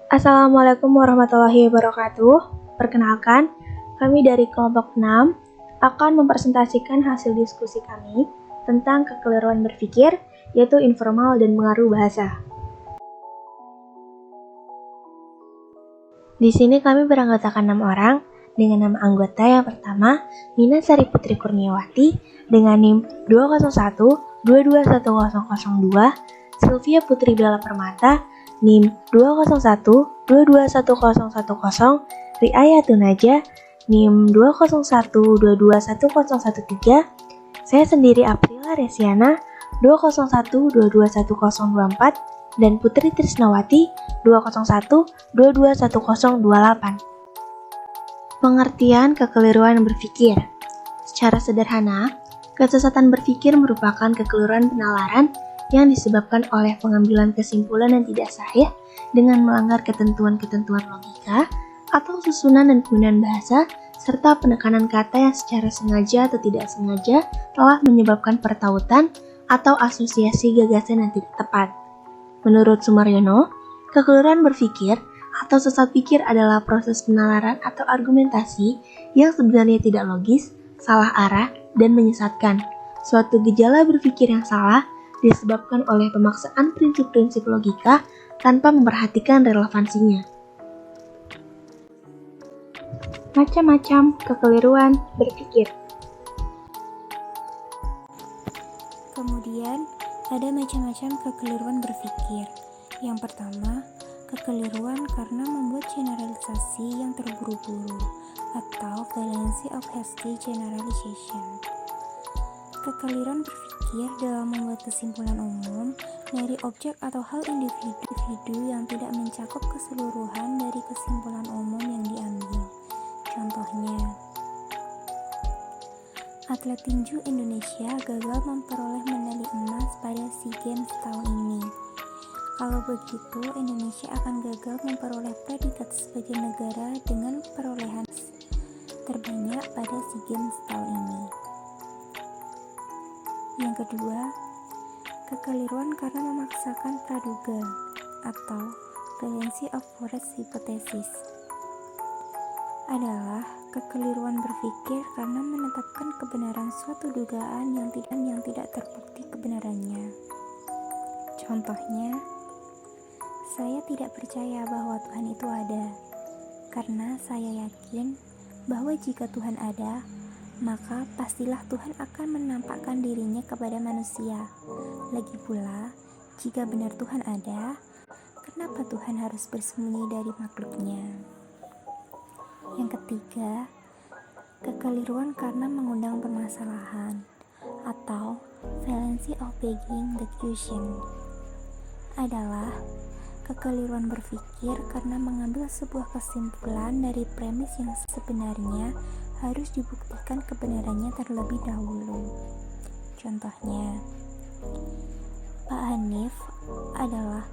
Assalamualaikum warahmatullahi wabarakatuh. Perkenalkan, kami dari kelompok 6 akan mempresentasikan hasil diskusi kami tentang kekeliruan berpikir, yaitu informal dan pengaruh bahasa. Di sini kami beranggotakan 6 orang dengan nama anggota yang pertama Nina Sari Putri Kurniawati dengan NIM 201 221002, Sylvia Putri Bella Permata NIM 201 221010, Riaya Tunaja NIM 201 221013, saya sendiri Aprila Resiana 201 221024, dan Putri Trisnawati 201 221028. Pengertian kekeliruan berpikir. Secara sederhana, kesesatan berpikir merupakan kekeliruan penalaran yang disebabkan oleh pengambilan kesimpulan yang tidak sahih dengan melanggar ketentuan-ketentuan logika atau susunan dan penggunaan bahasa, serta penekanan kata yang secara sengaja atau tidak sengaja telah menyebabkan pertautan atau asosiasi gagasan yang tidak tepat. Menurut Sumaryono, kekeliruan berpikir atau sesat pikir adalah proses penalaran atau argumentasi yang sebenarnya tidak logis, salah arah, dan menyesatkan. Suatu gejala berpikir yang salah disebabkan oleh pemaksaan prinsip-prinsip logika tanpa memperhatikan relevansinya. Macam-macam kekeliruan berpikir. Kemudian, ada macam-macam kekeliruan berpikir. Yang pertama, kekeliruan karena membuat generalisasi yang terburu-buru atau fallacy of hasty generalization. Kekeliruan berpikir dalam membuat kesimpulan umum dari objek atau hal individu yang tidak mencakup keseluruhan dari kesimpulan umum yang diambil. Contohnya, atlet tinju Indonesia gagal memperoleh medali emas pada SEA Games tahun ini. Kalau begitu, Indonesia akan gagal memperoleh predikat sebagai negara dengan perolehan terbanyak pada SEA Games tahun ini. Yang kedua, kekeliruan karena memaksakan praduga atau fallacy of forced hypothesis adalah kekeliruan berpikir karena menetapkan kebenaran suatu dugaan yang tidak terbukti kebenarannya. Contohnya, saya tidak percaya bahwa Tuhan itu ada, karena saya yakin bahwa jika Tuhan ada, maka pastilah Tuhan akan menampakkan dirinya kepada manusia. Lagi pula, jika benar Tuhan ada, kenapa Tuhan harus bersembunyi dari makhluknya? Yang ketiga, kekeliruan karena mengundang permasalahan atau fallacy of begging the question adalah kekeliruan berpikir karena mengambil sebuah kesimpulan dari premis yang sebenarnya harus dibuktikan kebenarannya terlebih dahulu. Contohnya, Pak Hanif adalah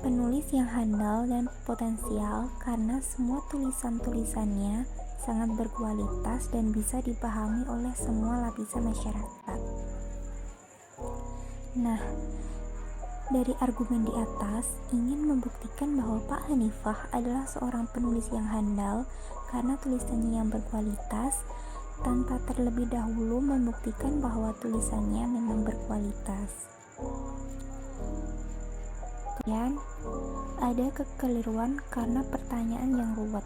penulis yang handal dan potensial karena semua tulisan-tulisannya sangat berkualitas dan bisa dipahami oleh semua lapisan masyarakat. Nah, dari argumen di atas ingin membuktikan bahwa Pak Hanifah adalah seorang penulis yang handal karena tulisannya yang berkualitas, tanpa terlebih dahulu membuktikan bahwa tulisannya memang berkualitas. Kemudian, ada kekeliruan karena pertanyaan yang ruwet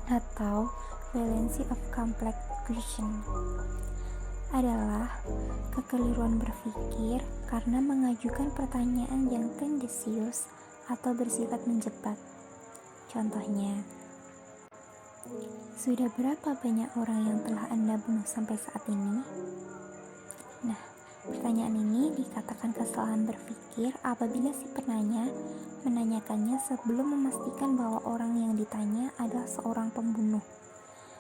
atau fallacy of complex question adalah kekeliruan berpikir karena mengajukan pertanyaan yang tendensius atau bersifat menjebak. Contohnya, sudah berapa banyak orang yang telah Anda bunuh sampai saat ini? Nah, pertanyaan ini dikatakan kesalahan berpikir apabila si penanya menanyakannya sebelum memastikan bahwa orang yang ditanya adalah seorang pembunuh.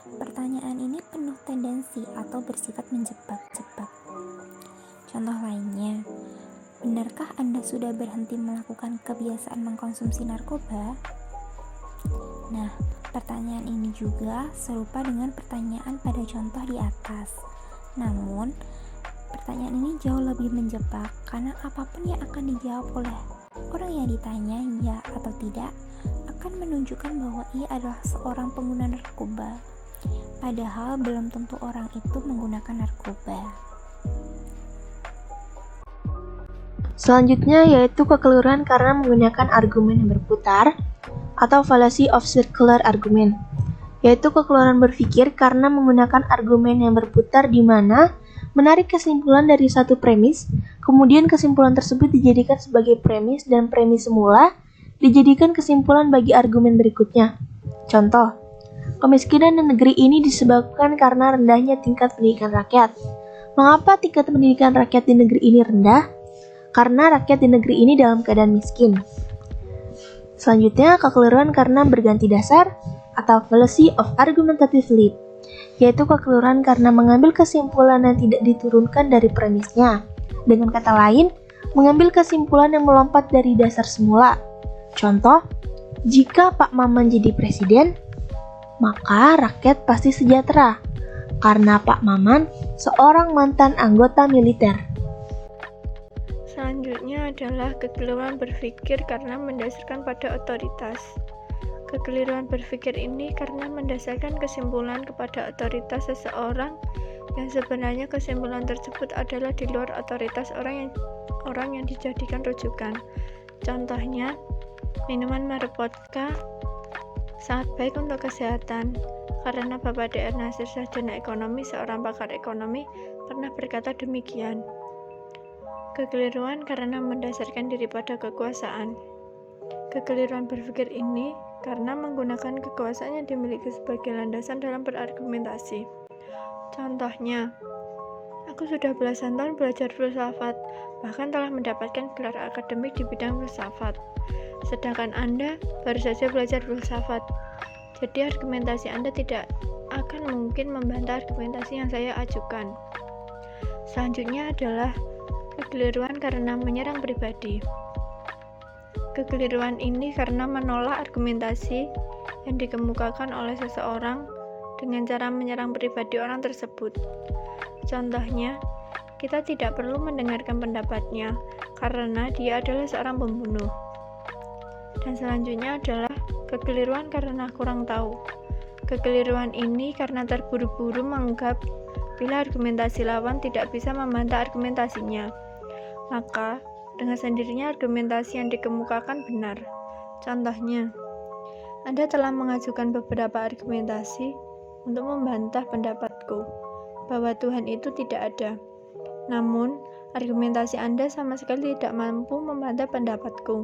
Pertanyaan ini penuh tendensi atau bersifat menjebak. Contoh lainnya, benarkah Anda sudah berhenti melakukan kebiasaan mengkonsumsi narkoba? Nah, pertanyaan ini juga serupa dengan pertanyaan pada contoh di atas. Namun, pertanyaan ini jauh lebih menjebak karena apapun yang akan dijawab oleh orang yang ditanya ya atau tidak akan menunjukkan bahwa ia adalah seorang pengguna narkoba, padahal belum tentu orang itu menggunakan narkoba. Selanjutnya yaitu kekeliruan karena menggunakan argumen yang berputar atau fallacy of circular argument, yaitu kekeliruan berpikir karena menggunakan argumen yang berputar di mana menarik kesimpulan dari satu premis, kemudian kesimpulan tersebut dijadikan sebagai premis dan premis semula dijadikan kesimpulan bagi argumen berikutnya. Contoh, kemiskinan di negeri ini disebabkan karena rendahnya tingkat pendidikan rakyat. Mengapa tingkat pendidikan rakyat di negeri ini rendah? Karena rakyat di negeri ini dalam keadaan miskin. Selanjutnya, kekeliruan karena berganti dasar atau fallacy of argumentative leap, yaitu kekeliruan karena mengambil kesimpulan yang tidak diturunkan dari premisnya. Dengan kata lain, mengambil kesimpulan yang melompat dari dasar semula. Contoh, jika Pak Maman jadi presiden, maka rakyat pasti sejahtera, karena Pak Maman seorang mantan anggota militer. Selanjutnya adalah kekeliruan berpikir karena mendasarkan pada otoritas. Kekeliruan berpikir ini karena mendasarkan kesimpulan kepada otoritas seseorang yang sebenarnya kesimpulan tersebut adalah di luar otoritas orang yang dijadikan rujukan. Contohnya, minuman merek vodka sangat baik untuk kesehatan karena Bapak Dr. Nasir Sarjana Ekonomi, seorang pakar ekonomi, pernah berkata demikian. Kekeliruan karena mendasarkan diri pada kekuasaan. Kekeliruan berpikir ini karena menggunakan kekuasaan yang dimiliki sebagai landasan dalam berargumentasi. Contohnya, aku sudah belasan tahun belajar filsafat, bahkan telah mendapatkan gelar akademik di bidang filsafat. Sedangkan Anda baru saja belajar filsafat. Jadi argumentasi Anda tidak akan mungkin membantah argumentasi yang saya ajukan. Selanjutnya adalah kekeliruan karena menyerang pribadi. Kekeliruan ini karena menolak argumentasi yang dikemukakan oleh seseorang dengan cara menyerang pribadi orang tersebut. Contohnya, kita tidak perlu mendengarkan pendapatnya karena dia adalah seorang pembunuh. Dan selanjutnya adalah kekeliruan karena kurang tahu. Kekeliruan ini karena terburu-buru menganggap bila argumentasi lawan tidak bisa membantah argumentasinya, maka dengan sendirinya argumentasi yang dikemukakan benar. Contohnya, Anda telah mengajukan beberapa argumentasi untuk membantah pendapatku bahwa Tuhan itu tidak ada. Namun, argumentasi Anda sama sekali tidak mampu membantah pendapatku.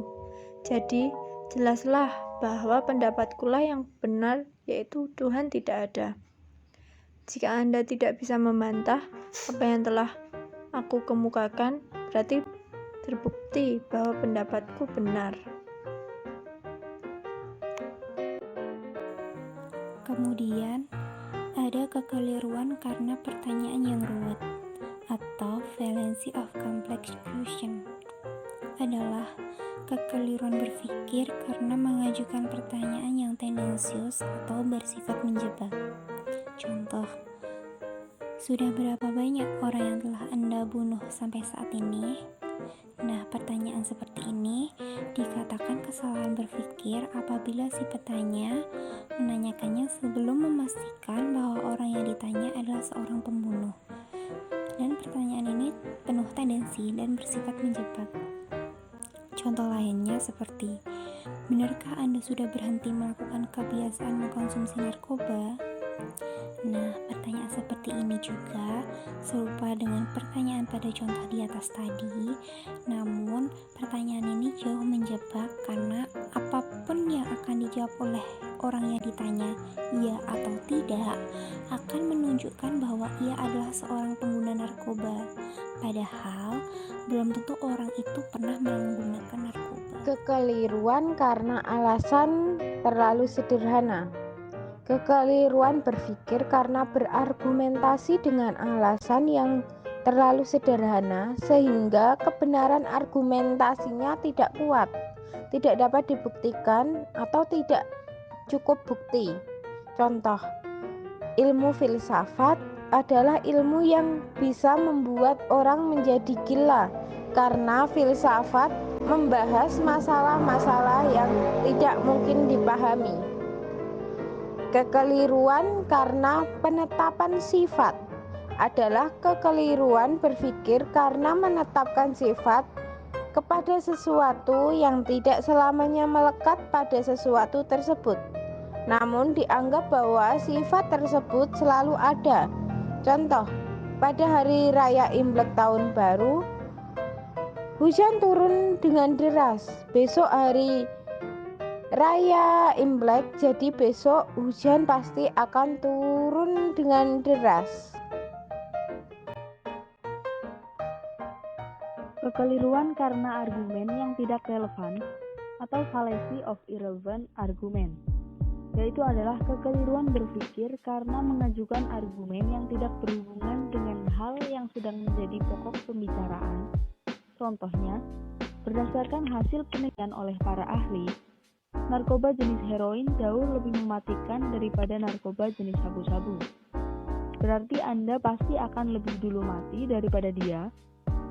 Jadi, jelaslah bahwa pendapatkulah yang benar, yaitu Tuhan tidak ada. Jika Anda tidak bisa membantah apa yang telah aku kemukakan, berarti terbukti bahwa pendapatku benar. Kemudian, ada kekeliruan karena pertanyaan yang ruwet atau fallacy of complex question. Adalah kekeliruan berpikir karena mengajukan pertanyaan yang tendensius atau bersifat menjebak. Contoh, sudah berapa banyak orang yang telah Anda bunuh sampai saat ini? Nah, pertanyaan seperti ini dikatakan kesalahan berpikir apabila si petanya menanyakannya sebelum memastikan bahwa orang yang ditanya adalah seorang pembunuh. Dan pertanyaan ini penuh tendensi dan bersifat menjebak. Contoh lainnya seperti, benarkah Anda sudah berhenti melakukan kebiasaan mengkonsumsi narkoba? Nah, pertanyaan seperti ini juga serupa dengan pertanyaan pada contoh di atas tadi, namun pertanyaan ini jauh menjebak karena apapun yang akan dijawab oleh orang yang ditanya, iya atau tidak, akan menunjukkan bahwa ia adalah seorang pengguna narkoba, padahal belum tentu orang itu pernah menggunakan narkoba. Kekeliruan karena alasan terlalu sederhana. Kekeliruan berpikir karena berargumentasi dengan alasan yang terlalu sederhana sehingga kebenaran argumentasinya tidak kuat, tidak dapat dibuktikan atau tidak cukup bukti. Contoh, ilmu filsafat adalah ilmu yang bisa membuat orang menjadi gila karena filsafat membahas masalah-masalah yang tidak mungkin dipahami. Kekeliruan karena penetapan sifat adalah kekeliruan berpikir karena menetapkan sifat kepada sesuatu yang tidak selamanya melekat pada sesuatu tersebut, namun dianggap bahwa sifat tersebut selalu ada. Contoh, pada hari raya Imlek tahun baru, hujan turun dengan deras. Besok hari raya Imlek, jadi besok hujan pasti akan turun dengan deras. Kekeliruan karena argumen yang tidak relevan atau fallacy of irrelevant argument, yaitu adalah kekeliruan berpikir karena mengajukan argumen yang tidak berhubungan dengan hal yang sedang menjadi pokok pembicaraan. Contohnya, berdasarkan hasil penelitian oleh para ahli, narkoba jenis heroin jauh lebih mematikan daripada narkoba jenis sabu-sabu. Berarti Anda pasti akan lebih dulu mati daripada dia,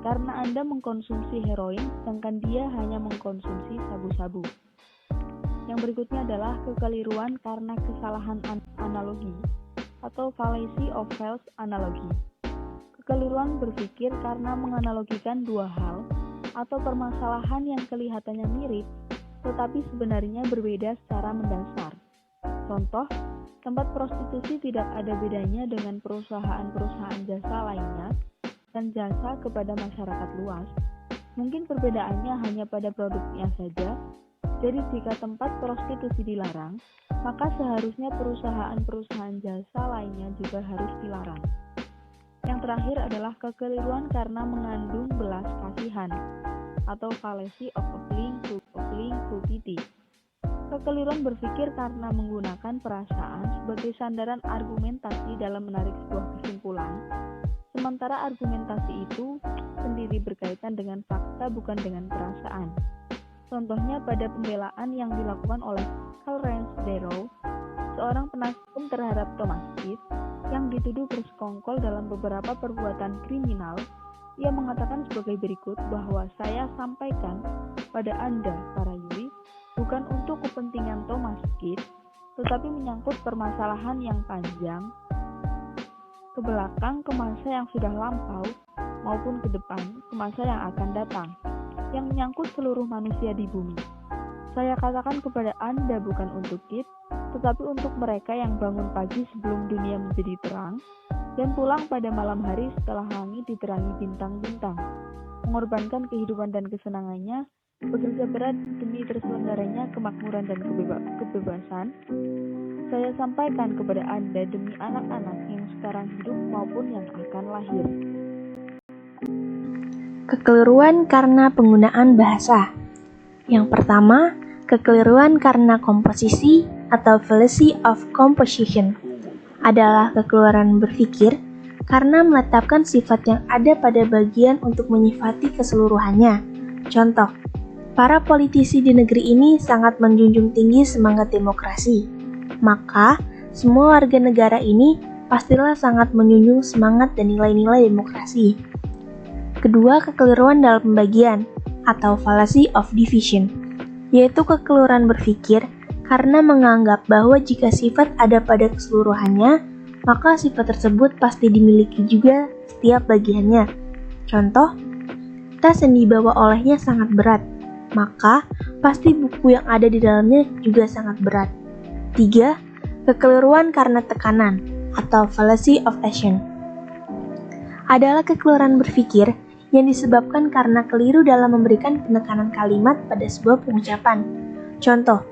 karena Anda mengkonsumsi heroin sedangkan dia hanya mengkonsumsi sabu-sabu. Yang berikutnya adalah kekeliruan karena kesalahan analogi atau fallacy of false analogy. Kekeliruan berpikir karena menganalogikan dua hal atau permasalahan yang kelihatannya mirip tetapi sebenarnya berbeda secara mendasar. Contoh, tempat prostitusi tidak ada bedanya dengan perusahaan-perusahaan jasa lainnya dan jasa kepada masyarakat luas. Mungkin perbedaannya hanya pada produknya saja. Jadi jika tempat prostitusi dilarang, maka seharusnya perusahaan-perusahaan jasa lainnya juga harus dilarang. Yang terakhir adalah kekeliruan karena mengandung belas kasihan atau fallacy of appealing to pity. Kekeliruan berpikir karena menggunakan perasaan sebagai sandaran argumentasi dalam menarik sebuah kesimpulan, sementara argumentasi itu sendiri berkaitan dengan fakta bukan dengan perasaan. Contohnya pada pembelaan yang dilakukan oleh Clarence Darrow, seorang penasihat hukum terhadap Thomas Keith yang dituduh bersekongkol dalam beberapa perbuatan kriminal. Ia mengatakan sebagai berikut bahwa saya sampaikan pada Anda, para yuri, bukan untuk kepentingan Thomas Keith, tetapi menyangkut permasalahan yang panjang, ke belakang, ke masa yang sudah lampau, maupun ke depan, ke masa yang akan datang, yang menyangkut seluruh manusia di bumi. Saya katakan kepada Anda bukan untuk Keith, tetapi untuk mereka yang bangun pagi sebelum dunia menjadi terang, dan pulang pada malam hari setelah langit diterangi bintang-bintang, mengorbankan kehidupan dan kesenangannya, bekerja berat demi terselenggaranya kemakmuran dan kebebasan. Saya sampaikan kepada Anda demi anak-anak yang sekarang hidup maupun yang akan lahir. Kekeliruan karena penggunaan bahasa. Yang pertama, kekeliruan karena komposisi atau fallacy of composition adalah kekeliruan berpikir karena menetapkan sifat yang ada pada bagian untuk menyifati keseluruhannya. Contoh, para politisi di negeri ini sangat menjunjung tinggi semangat demokrasi. Maka, semua warga negara ini pastilah sangat menjunjung semangat dan nilai-nilai demokrasi. Kedua, kekeliruan dalam pembagian atau fallacy of division, yaitu kekeliruan berpikir karena menganggap bahwa jika sifat ada pada keseluruhannya, maka sifat tersebut pasti dimiliki juga setiap bagiannya. Contoh, tas yang dibawa olehnya sangat berat, maka pasti buku yang ada di dalamnya juga sangat berat. 3. Kekeliruan karena tekanan atau fallacy of action adalah kekeliruan berpikir yang disebabkan karena keliru dalam memberikan penekanan kalimat pada sebuah pengucapan. Contoh,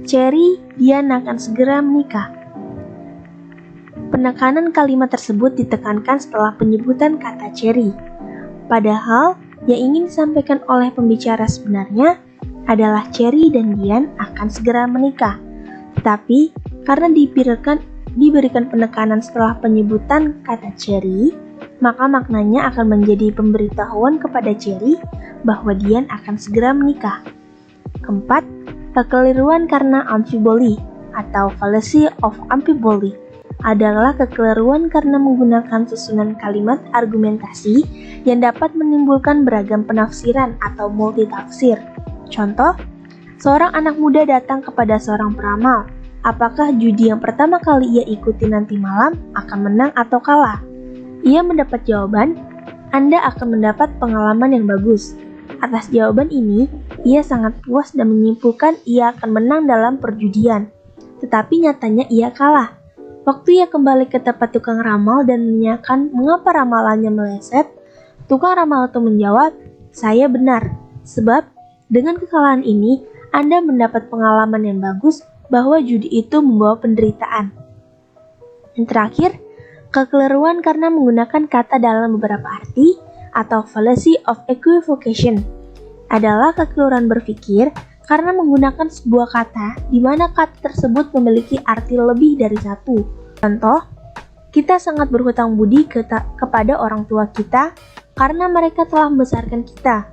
Cherry, Dian akan segera menikah. Penekanan kalimat tersebut ditekankan setelah penyebutan kata Cherry. Padahal, yang ingin disampaikan oleh pembicara sebenarnya adalah Cherry dan Dian akan segera menikah. Tapi, karena diberikan penekanan setelah penyebutan kata Cherry, maka maknanya akan menjadi pemberitahuan kepada Cherry bahwa Dian akan segera menikah. Keempat, kekeliruan karena amphiboly atau fallacy of amphiboly adalah kekeliruan karena menggunakan susunan kalimat argumentasi yang dapat menimbulkan beragam penafsiran atau multitafsir. Contoh, seorang anak muda datang kepada seorang peramal. Apakah judi yang pertama kali ia ikuti nanti malam akan menang atau kalah? Ia mendapat jawaban, Anda akan mendapat pengalaman yang bagus. Atas jawaban ini, ia sangat puas dan menyimpulkan ia akan menang dalam perjudian. Tetapi nyatanya ia kalah. Waktu ia kembali ke tempat tukang ramal dan menanyakan mengapa ramalannya meleset, tukang ramal itu menjawab, "Saya benar, sebab dengan kekalahan ini, Anda mendapat pengalaman yang bagus bahwa judi itu membawa penderitaan." Yang terakhir, kekeliruan karena menggunakan kata dalam beberapa arti atau fallacy of equivocation adalah kekeliruan berpikir karena menggunakan sebuah kata di mana kata tersebut memiliki arti lebih dari satu. Contoh, kita sangat berhutang budi kepada orang tua kita karena mereka telah membesarkan kita.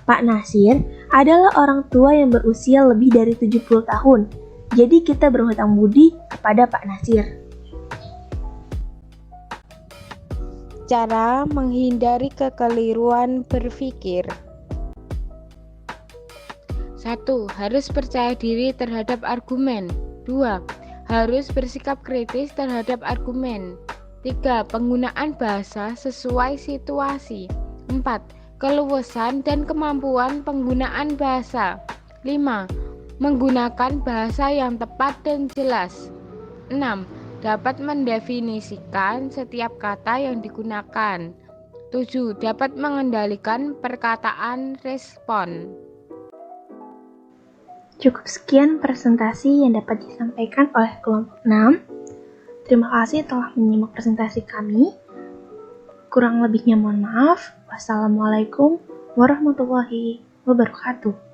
Pak Nasir adalah orang tua yang berusia lebih dari 70 tahun, jadi kita berhutang budi kepada Pak Nasir. Cara menghindari kekeliruan berpikir. 1. Harus percaya diri terhadap argumen. 2. Harus bersikap kritis terhadap argumen. 3. Penggunaan bahasa sesuai situasi. 4. Keluasan dan kemampuan penggunaan bahasa. 5. Menggunakan bahasa yang tepat dan jelas. 6. Dapat mendefinisikan setiap kata yang digunakan. 7. Dapat mengendalikan perkataan respon. Cukup sekian presentasi yang dapat disampaikan oleh kelompok 6. Terima kasih telah menyimak presentasi kami. Kurang lebihnya mohon maaf. Wassalamualaikum warahmatullahi wabarakatuh.